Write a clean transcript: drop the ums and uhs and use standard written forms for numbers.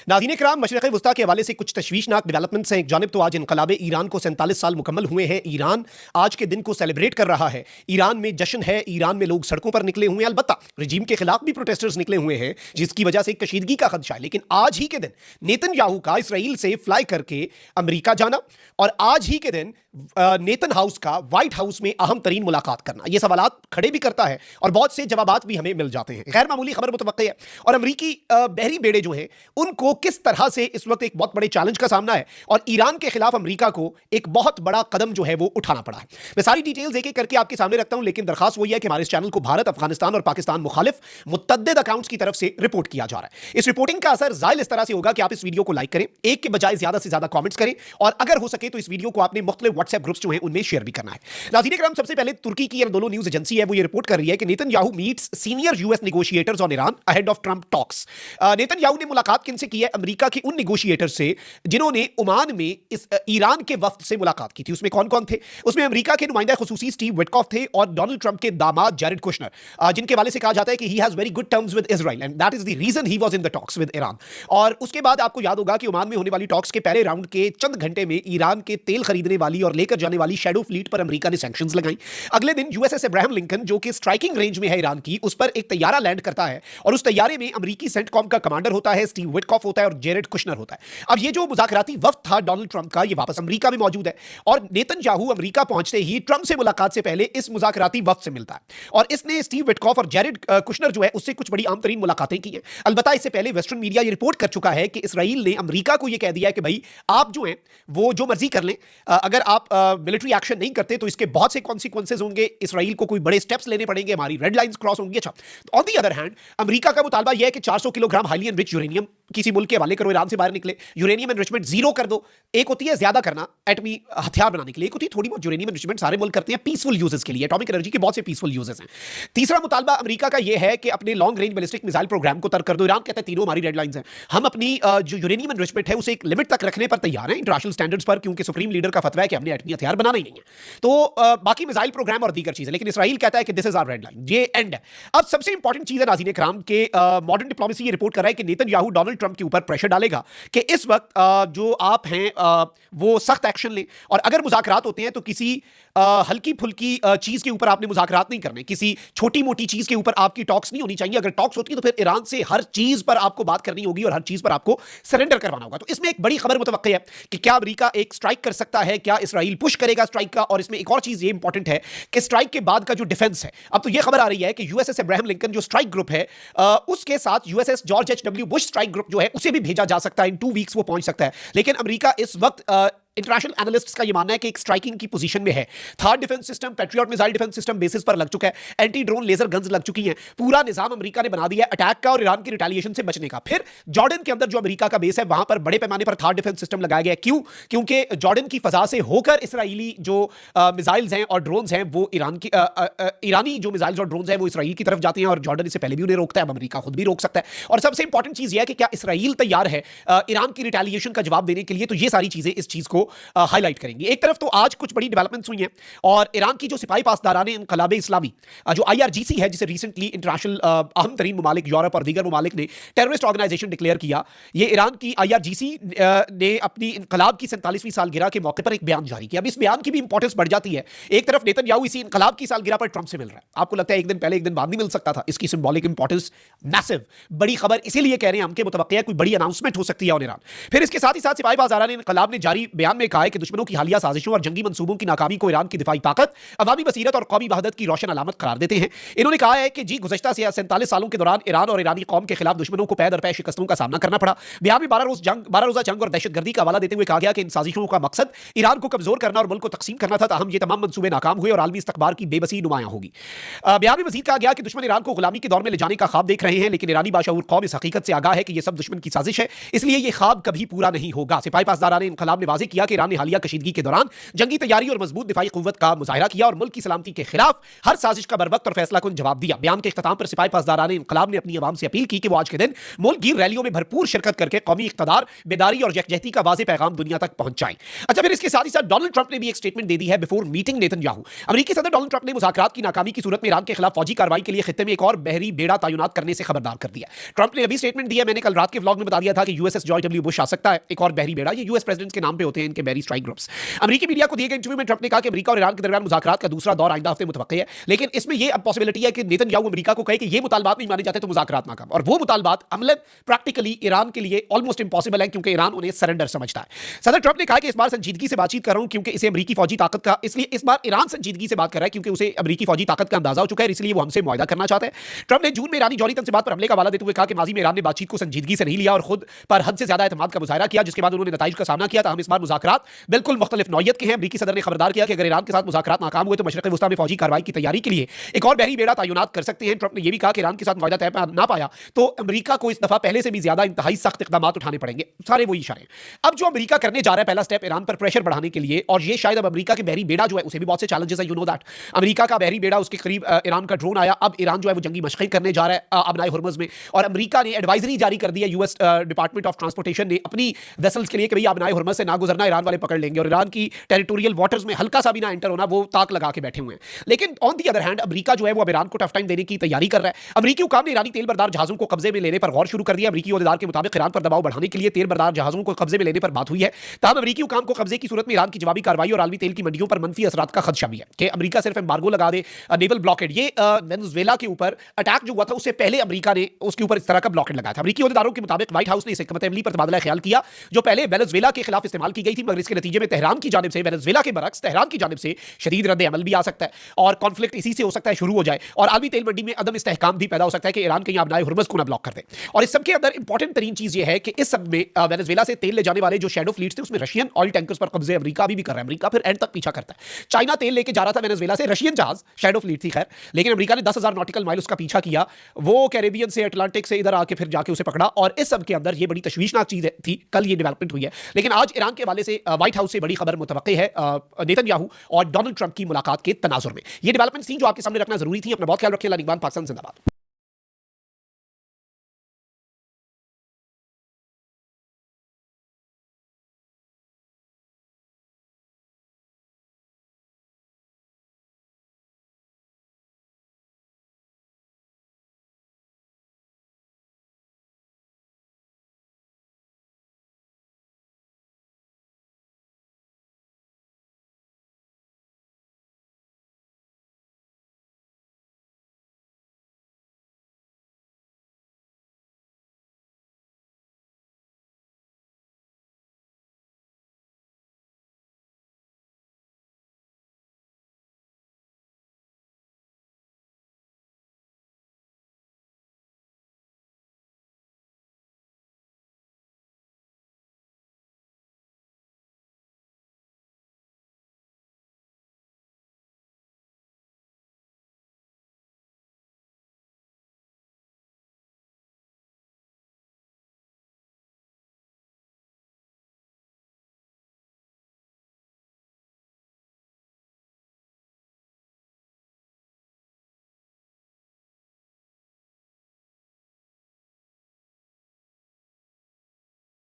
नाज़रीन किराम, मशरिक़ वस्ता के हवाले से कुछ तशवीशनाक डेवलपमेंट्स हैं। एक जानिब तो आज इनकलाब ईरान को 47 साल मुकम्मल हुए हैं। ईरान आज के दिन को सेलिब्रेट कर रहा है। ईरान में जश्न है, ईरान में लोग सड़कों पर निकले हुए हैं। अलबत्ता रजीम के खिलाफ भी प्रोटेस्टर्स निकले हुए हैं, जिसकी वजह से कशीदगी का खदशा है। लेकिन आज ही के दिन नेतन्याहू का इसराइल से फ्लाई करके अमरीका जाना और आज ही के दिन नेतन हाउस का व्हाइट हाउस में अहम तरीन मुलाकात करना, यह सवालात खड़े भी करता है और बहुत से जवाबात भी हमें मिल जाते हैं। गैर मामूली खबर मुतवक्की है और अमरीकी बहरी बेड़े जो हैं उनको किस तरह से इस वक्त एक बहुत बड़े चैलेंज का सामना है और ईरान के खिलाफ अमरीका को एक बहुत बड़ा कदम जो है वो उठाना पड़ा है। मैं सारी डिटेल्स एक एक करके आपके सामने रखता हूं, लेकिन दरखास्त वही है कि हमारे इस चैनल को भारत, अफगानिस्तान और पाकिस्तान मुखालिफ मुतअद्दिद अकाउंट्स की तरफ से रिपोर्ट किया जा रहा है। इस रिपोर्टिंग का असर जाहिर इस तरह से होगा कि आप इस वीडियो को लाइक करें, एक के बजाय ज्यादा से ज्यादा कमेंट्स करें और अगर हो सके तो इस वीडियो को आपने मुख्तलिफ व्हाट्सएप ग्रुप्स जो हैं उनमें शेयर भी करना है। नाज़रीन किराम, सबसे पहले तुर्की की अनदोलू न्यूज एजेंसी है वो ये रिपोर्ट कर रही है कि Netanyahu meets senior US negotiators on Iran ahead of Trump talks. Netanyahu ने मुलाकात किनसे की है? अमेरिका के उन नेगोशिएटर से जिन्होंने ओमान में इस ईरान के वफ्द से मुलाकात की थी। उसमें कौन कौन थे? उसमें अमेरिका के नुमाइंदा खुसूसी स्टीव विटकॉफ थे और डोनाल्ड ट्रंप के दामाद जैरेड कुशनर, जिनके वाले से कहा जाता है कि he has very good terms with Israel and that is the reason he was in the talks with Iran. और उसके बाद आपको याद होगा कि ओमान में होने वाली टॉक्स के पहले राउंड के चंद घंटे में ईरान के तेल खरीदने वाली और लेकर जाने वाली शैडो फ्लीट पर अमेरिका ने सैंक्शंस लगाई। अगले दिन यूएसएस अब्राहम लिंकन, जो कि स्ट्राइकिंग रेंज में है ईरान की, उस पर एक तैयारा लैंड करता है और उस तैयारे में अमेरिकी सेंटकॉम का कमांडर होता है, स्टीव विटकॉफ होता है और जैरेड कुशनर होता है। अब ये जो मुज़ाकराती वफ्द था डोनाल्ड ट्रंप का, ये वापस अमेरिका में मौजूद है और नेतन्याहू अमेरिका पहुंचते ही ट्रंप से मुलाकात से पहले इस मुज़ाकराती वफ्द से मिलता है और इसने स्टीव विटकॉफ और जैरेड कुशनर जो है उससे कुछ बड़ी आम तरीन मुलाकातें की हैं। अलबत्ता इससे पहले वेस्टर्न मीडिया ये रिपोर्ट कर चुका है कि इसराइल ने अमेरिका को ये कह दिया है कि भाई आप जो हैं वो जो मर्जी कर लें, अगर आप मिलिट्री एक्शन नहीं करते तो इसके बहुत से कॉन्सिक्वेंसेज होंगे, इसराइल को कोई बड़े स्टेप्स लेने पड़ेंगे, हमारी रेड लाइंस क्रॉस होंगी। अच्छा, on the other hand America का मुतालबा यह है कि 400 किलोग्राम हाईली एनरिच्ड यूरेनियम किसी मुल्क के हवाले करो, ईरान से बाहर निकले, यूरेनियम एनरिचमेंट जीरो कर दो। एक होती है ज्यादा करना एटमी हथियार बनाने के लिए, एक होती है थोड़ी बहुत यूरेनियम एनरिचमेंट सारे मुल्क करते हैं पीसफुल यूजेस के लिए, एटॉमिक एनर्जी के बहुत से पीसफुल यूजेस हैं। तीसरा मुतालबा अमेरिका का यह है कि अपने long range ballistic missile program को तर्क कर दो। ईरान कहता है तीनों हमारी रेड लाइंस हैं, हम अपनी जो यूरेनियम एनरिचमेंट है उसे एक लिमिट तक रखने पर तैयार हैं इंटरनेशनल स्टैंडर्ड्स पर, क्योंकि सुप्रीम लीडर का फतवा है कि हमने एटमी हथियार बनाना ही नहीं है। तो बाकी मिसाइल प्रोग्राम और दीगर चीजें, लेकिन इसराइल कहता है कि this is our red line, ये एंड है। अब सबसे इंपॉर्टेंट चीज है नाज़रीन इकराम के मॉडर्न डिप्लोमेसी ये रिपोर्ट कर रहा है कि नेतन्याहू डोनाल्ड ट्रंप के ऊपर प्रेशर डालेगा कि इस वक्त जो आप हैं वो सख्त एक्शन लें और अगर मुज़ाकरात होते हैं तो किसी हल्की फुल्की चीज के ऊपर आपने मुज़ाकरात नहीं करने, किसी छोटी मोटी चीज के ऊपर आपकी टॉक्स नहीं होनी चाहिए। अगर टॉक्स होती है तो फिर ईरान से हर चीज पर आपको बात करनी होगी और हर चीज पर आपको सरेंडर करवाना होगा। तो इसमें एक बड़ी खबर मुतवक्की है कि क्या अमेरिका एक स्ट्राइक कर सकता है, क्या इसराइल पुश करेगा स्ट्राइक का। और इसमें एक और चीज ये इंपॉर्टेंट है कि स्ट्राइक के बाद का जो डिफेंस है, अब तो ये खबर आ रही है कि यूएसएस अब्राहम लिंकन जो स्ट्राइक ग्रुप है उसके साथ USS George H W. Bush strike group जो है उसे भी भेजा जा सकता है, इन 2 वीक्स वो पहुंच सकता है। लेकिन अमेरिका इस वक्त इंटरनेशनल एनालिस्ट्स का यह मानना है कि एक स्ट्राइकिंग की पोजीशन में है। Third defence system, patriot missile defence system basis पर लग चुका है, एंटी ड्रोन लेजर गन्स लग चुकी हैं, पूरा निजाम अमेरिका ने बना दिया है अटैक का और ईरान की रिटेलिएशन से बचने का। फिर जॉर्डन के अंदर जो अमेरिका का बेस है वहां पर बड़े पैमाने पर थर्ड डिफेंस सिस्टम लगाया गया। क्यों? क्योंकि जॉर्डन की फजा से होकर इसराइली जो मिसाइल्स हैं और ड्रोन्स हैं वो ईरानी जो मिसाइल्स और ड्रोन्स हैं वो इसराइल की तरफ जाते हैं और जॉर्डन इससे पहले भी उन्हें रोकता है, अब अमेरिका खुद भी रोक सकता है। और सबसे इंपॉर्टेंट चीज यह है कि क्या इसराइल तैयार है ईरान की रिटेलिएशन का जवाब देने के लिए। तो ये सारी चीजें इस चीज को हाईलाइट करेंगे। एक तरफ तो आज कुछ बड़ी डेवलपमेंट्स हुई हैं और ईरान की जो सिपाही पासदारान इनकलाब इस्लामी जो आईआरजीसी है, जिसे रिसेंटली इंटरनेशनल अहम तरीन ममालिक यूरोप और दीगर ममालिक ने टेररिस्ट ऑर्गेनाइजेशन डिक्लेयर किया। ये ईरान की आईआरजीसी ने अपनी इनकलाब की 47वीं सालगिरह के मौके पर एक बयान जारी किया। अब इस बयान की भी इंपॉर्टेंस बढ़ जाती है। एक तरफ नेतन्याहू इसी इनकलाब की सालगिरह पर ट्रंप से मिल रहा है, आपको लगता है एक दिन पहले एक दिन बाद नहीं मिल सकता था, इसकी सिंबॉलिक इंपॉर्टेंस मैसिव, बड़ी खबर इसीलिए कह रहे हैं हम कि मुतवक्किया कोई बड़ी अनाउंसमेंट हो सकती है और ईरान। फिर इसके साथ ही साथ सिपाही पासदारान इनकलाब ने जारी बयान में कहा है कि दुश्मनों की हालिया साजिशों और जंगी मंसूबों की नाकामी को ईरान की दिफाई ताकत, अवामी बसीरत और कौमी वहदत की रोशन अलामत करार देते हैं। इन्होंने कहा है कि जी गुज़श्ता 47 सालों के दौरान ईरान और ईरानी कौम के खिलाफ दुश्मनों को पै दर पै शिकस्तों का सामना करना पड़ा। बयान में 12 रोजा जंग और दहशतगर्दी का हवाला देते हुए कहा गया कि इन साजिशों का मकसद ईरान को कमजोर करना और मुल्क को तकसीम करना था, ताहम ये तमाम मंसूबे नाकाम हुए और आलमी इस्तकबार की बेबसी नुमायां होगी। बयान में मजीद कहा गया कि दुश्मन ईरान को गुलामी के दौर में ले जाने का ख्वाब देख रहे हैं, लेकिन ईरानी बाशऊर कौम इस हकीकत से आगाह है कि यह सब दुश्मन की साजिश है, इसलिए यह ख्वाब कभी पूरा नहीं होगा। सिपाही पासदारान इनकलाब ने वाज़ेह किया किया कि ईरान ने हालिया कशीदगी के दौरान जंगी तैयारी और मजबूत दिफाई कुव्वत का मुजाहिरा किया और मुल्क की सलामती के खिलाफ हर साजिश का बरवक्त और फैसला कुन जवाब दिया। बयान के इख्तिताम पर सिपाही पासदारान इनकलाब ने अपनी आवाम से अपील की कि वो आज के दिन मुल्क गिर रैलियों में भरपूर शिरकत करके कौमी इख्तिदार, बेदारी और यकजहती का वाज़ेह पैगाम दुनिया तक पहुंचाएं। अच्छा, फिर इसके साथ ही साथ डोनाल्ड ट्रंप ने भी एक स्टेटमेंट दे दी है बिफोर मीटिंग नेतन्याहू। अमेरिकी सदर डोनाल्ड ट्रंप ने मुज़ाकरात की नाकामी की सूरत में ईरान के खिलाफ फौजी कार्रवाई के लिए खित्ते में एक और बहरी बेड़ा तैनात करने से खबरदार कर दिया। ट्रंप ने अभी स्टेटमेंट दिया, मैंने कल रात के व्लॉग में बता दिया था कि यूएसएस जॉर्ज डब्ल्यू बुश आ सकता है, एक और बहरी बेड़ा। ये यूएस प्रेसिडेंट्स के नाम पे होते हैं इनके बहरी स्ट्राइक ग्रुप्स। अमेरिकी मीडिया को दिए गए इंटरव्यू में ट्रंप ने कहा कि अमेरिका और ईरान के दरमियान मुज़ाकरात का दूसरा दौर आइंदा हफ्ते मुतवक्की है, लेकिन इसमें यह अब पॉसिबिलिटी है कि नेतन्याहू अमेरिका को कहे कि ये मुतालबात नहीं माने जाते तो मुज़ाकरात नाकाम, और वो मुतालबात अमलन प्रैक्टिकली ईरान के लिए ऑलमोस्ट इंपॉसिबल है क्योंकि ईरान उन्हें सरेंडर समझता है। सदर ट्रंप ने कहा कि इस बार संजीदगी से बातचीत कर रहा हूं क्योंकि इसे अमेरिकी फौजी ताकत का, इसलिए इस बार ईरान संजीदगी से बात कर रहा है क्योंकि उसे अमेरिकी फौजी ताकत का अंदाजा हो चुका है, इसलिए वो हमसे मुआहदा करना चाहते हैं। ट्रंप ने जून में ईरानी जौहरी तंजीमात पर हमले का हवाला देते हुए कहा कि माजी में ईरान ने बातचीत को संजीदगी से नहीं लिया और खुद पर हद से ज्यादा एतमाद का मुजाहिरा किया, जिसके बाद उन्होंने नताइज का सामना किया। हम इस बार मुज़ाकरात बिल्कुल मुख्तलिफ नौयत के हैं। अमेरिकी सदर ने खबरदार किया कि अगर ईरान के साथ मुज़ाकरात नाकाम हुए तो मशरिक़ वस्ता में फौजी कार्रवाई की तैयारी के लिए एक और बहरी बेड़ा तैनात कर सकते हैं। ट्रंप ने यह भी कहा कि ईरान के साथ मुआहदा तय ना पाया तो अमेरिका को इस दफा पहले से भी ज्यादा इंतहाई सख्त इक़दाम उठाने पड़ेंगे। सारे वही इशारे। अब जो अमेरिका करने जा रहा है पहला स्टेप ईरान पर प्रेशर बढ़ाने के लिए, और ये शायद अब अमेरिका के बहरी बेड़ा जो है उसे भी बहुत से चैलेंजेस है, यू नो दैट। अमेरिका का बहरी बेड़ा, उसके करीब ईरान का ड्रोन आया, अब ईरान जो है वो जंगी मशक़ें करने जा रहा है अबनाए हुर्मुज़ में, और अमेरिका ने एडवाइजरी जारी कर दी है यूएस डिपार्टमेंट ऑफ ट्रांसपोर्टेशन ने अपनी वेसल्स के लिए कि भई अबनाए हुर्मुज़ से ना गुजरना, ईरान वाले पकड़ लेंगे, और ईरान की टेरिटोरियल वाटर्स में हल्का सा भी ना एंटर होना, वो ताक लगा के बैठे हुए हैं। लेकिन on the other hand America जो है वो अब ईरान को टफ टाइम देने की तैयारी कर रहा है। अमेरिकी हुकाम ने ईरानी तेल बरदार जहाजों को कब्जे में लेने पर गौर शुरू कर दिया। अमेरिकी ओहदेदार के मुताबिक ईरान पर दबाव बढ़ाने के लिए तेल बरदार जहाजों को कब्जे में लेने पर बात हुई है। तब अमेरिकी हुकाम को कब्जे की सूरत में ईरान की जवाबी कार्रवाई और आलमी तेल की मंडियों पर मनफी असरात का खदशा भी है कि अमेरिका सिर्फ एम्बार्गो लगा दे, नेवल ब्लॉकेड। ये वेनेजुएला के ऊपर अटैक जो हुआ था उससे पहले अमेरिका ने उसके ऊपर इस तरह का ब्लॉकेड लगाया था। अमेरिकी ओहदेदारों के मुताबिक व्हाइट हाउस ने इस हिकमत अमली पर तबादला ख्याल किया जो पहले वेनेजुएला के खिलाफ इस्तेमाल की गई थी, मगर इसके नतीजे में तेहरान की जानिब से, वेनेजुएला के बरक्स तेहरान की जानिब से शदीद रद्द अमल भी आ सकता है और कॉन्फ्लिक्ट इसी से हो सकता है शुरू हो जाए, और आलमी तेल मंडी में अदम इस्तेहकाम भी पैदा हो सकता है कि ईरान कहीं अबनाए हुर्मुज़ को ना ब्लॉक कर दे। और इस सब के अंदर इंपॉर्टेंट तरीन चीज ये है कि इस सब में वेनेजुएला से तेल ले जाने वाले जो शैडो फ्लीट्स थे उसमें रशियन ऑयल टैंकर्स पर कब्जे अमेरिका भी कर रहा है। अमेरिका फिर एंड तक पीछा करता है। चाइना तेल लेके जा रहा था वेनेजुएला से, रशियन जहाज शैडो फ्लीट थी खैर, लेकिन अमेरिका ने 10,000 नॉटिकल माइल उसका पीछा किया, वो कैरेबियन से अटलांटिक से इधर आके फिर जाके उसे पकड़ा, और इस सब के अंदर ये बड़ी तशवीशनाक चीज थी। कल ये डेवलपमेंट हुई है, लेकिन आज ईरान के हवाले से व्हाइट हाउस से बड़ी खबर मुतवक्की है नेतन्याहू और डोनाल्ड ट्रंप की मुलाकात के तनाजुर में। ये डेवलपमेंट थी जो आपके सामने रखना जरूरी थी। अपना बहुत ख्याल रखिए। पाकिस्तान जिंदाबाद।